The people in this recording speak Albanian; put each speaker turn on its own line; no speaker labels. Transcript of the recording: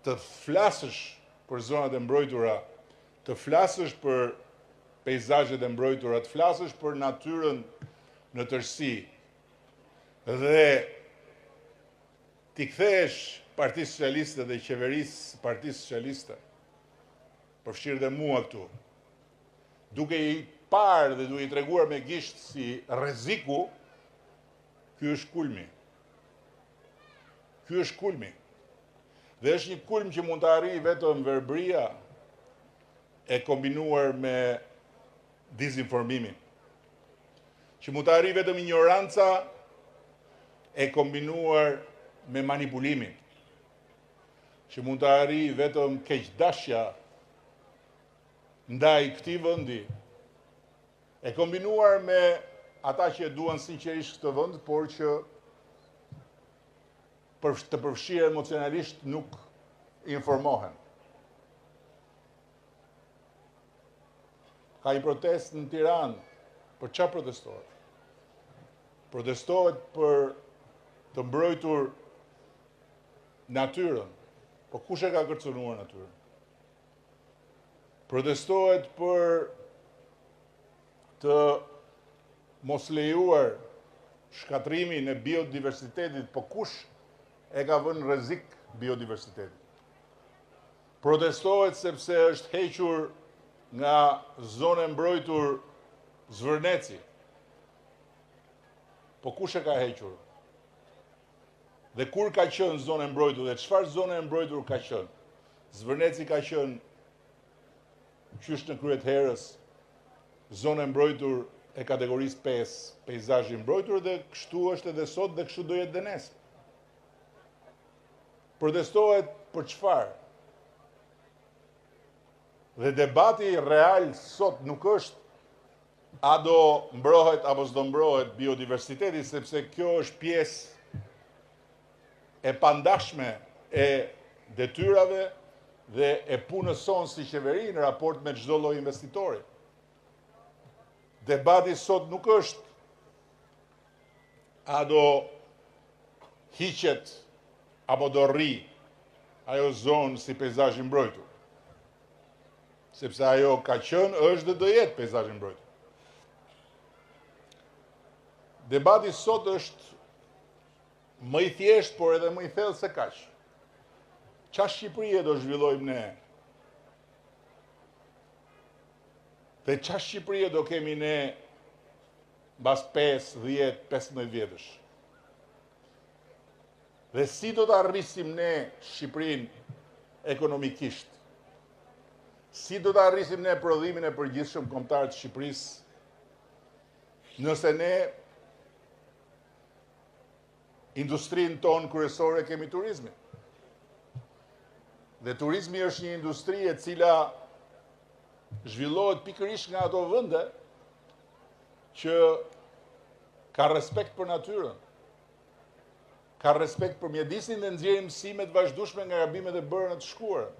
të flasësh për zonat e mbrojtura, të flasësh për peizazhet e mbrojtura, të flasësh për natyrën në tërësi dhe t'i kthesh Partisë Socialiste dhe qeverisë Partisë Socialiste, përfshirë dhe mua këtu, duke i parë dhe duke i treguar me gisht si rreziku, ky është kulmi. Ky është kulmi. Dhe është një kulm që mund të arrijë vetëm verbria e kombinuar me dizinformimin. Që mund të arrijë vetëm ignoranca e kombinuar me manipulimin. Që mund të arrijë vetëm keqdashja ndaj këtij vendi, e kombinuar me ata që e duan sinqerisht këtë vend, por që të përfshirë emocionalisht nuk informohen. Ka një protest në Tiranë, për çfarë protestohet? Protestohet për të mbrojtur natyrën. Po kush e ka kërcënuar natyrën? Protestohet për të mos lejuar shkatrimin e biodiversitetit, po kush e ka vënë rrezik biodiversitetin? Protestohet sepse është hequr nga zona e mbrojtur Zvërneci. Po kush e ka hequr? Dhe kur ka qenë zonë e mbrojtur dhe çfarë zone e mbrojtur ka qenë? Zvërneci ka qenë qysh në kryet herës, zonë e mbrojtur e kategorisë 5, peizazhi mbrojtur, dhe kështu është edhe sot dhe kështu do jetë dhe nesër. Protestohet për çfarë? Dhe debati real sot nuk është a do mbrohet apo s'do mbrohet biodiversiteti, sepse kjo është pjesë e pandashme e detyrave dhe e punës sonë si qeveri në raport me çdo lloj investitori. Debati sot nuk është a do hiqet apo do rri ajo zonë si peizazh i mbrojtur. Sepse ajo ka qenë, është dhe do jetë peizazh i mbrojtur. Debati sot është më i thjeshtë, por edhe më i thellë se kaq. Çfarë Shqipërie do zhvillojmë ne? Dhe çfarë Shqipërie do kemi ne mbas 5, 10, 15 vjetësh? Dhe si do të arrisim ne Shqipërinë ekonomikisht? Si do të arrisim ne prodhimin e përgjithshëm kombëtar të Shqipërisë, nëse ne industrinë tonë kryesore kemi turizmin? Dhe turizmi është një industri e cila zhvillohet pikërisht nga ato vende që ka respekt për natyrën, ka respekt për mjedisin dhe nxjerrin mësime të vazhdueshme nga gabimet e bëra në të shkuarën.